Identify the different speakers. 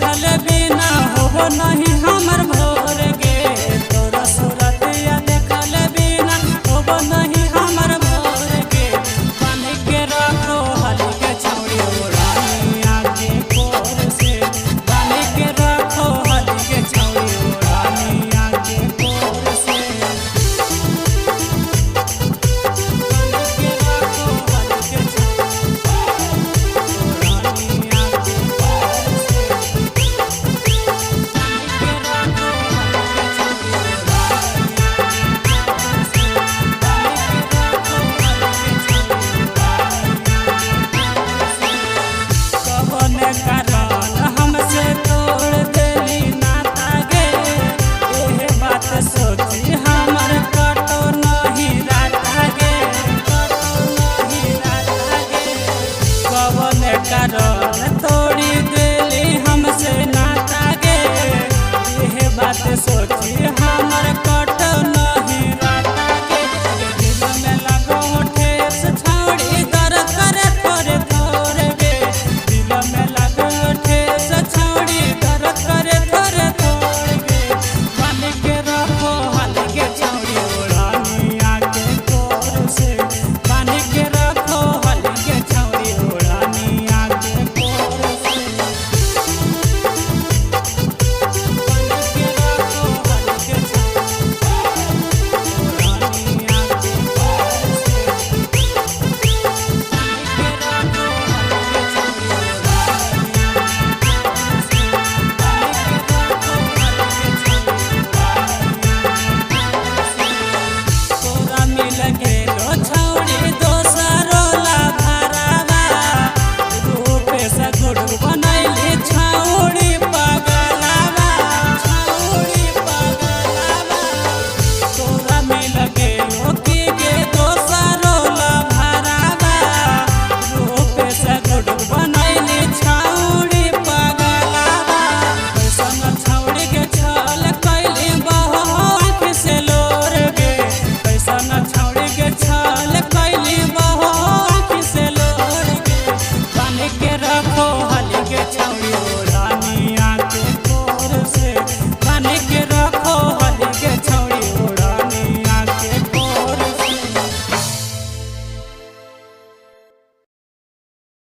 Speaker 1: देखल बिना हो नहीं हमर भोर गे तोरा सूरतिया देखल बिना हो नहीं हमर भोर गे बन के रखो हली के छौड़ी ओढ़निया के कोर से बन के रखो हली के छौड़ी ओढ़निया के कोर से बन के रखो हली के छौड़ी ओढ़निया के कोर से हमसे तोड़ देली नाता गे एहे बात सोची हमर कटो नहीं राता गे कवन कारण तोड़ी देली हमसे नाता गे एहे बात सोची हमर कटो नहीं राता गे दिल में लगो ठेस छौड़ी दर्द करे थोड़े थोड़े गे दिल में लगो ठेस छौड़ी दर्द करे थोड़े थोड़े गे बन के रखो हल के छौड़ी ओढ़निया के कोर से बन के रखो हल के छौड़ी ओढ़निया के कोर से बन के रखो हल के छौड़ी ओढ़निया के कोर से बन के रखो हल के छौड़ी तोरा मिल गेलो छौड़ी दोसरो ला भरावा रूप से गुड़ बनैली छौड़ी पगलावा तोरा मिल गेलो की गे दोसरो ला भरावा रूप से गुड़ बनैली छौड़ी पगलावा कैसन छौड़ी के छल कैली बहो आँख से लोर गे कैसन छौड़ी के छल कैली बहो आँख से लोर गे बन के रखो हली के छौड़ी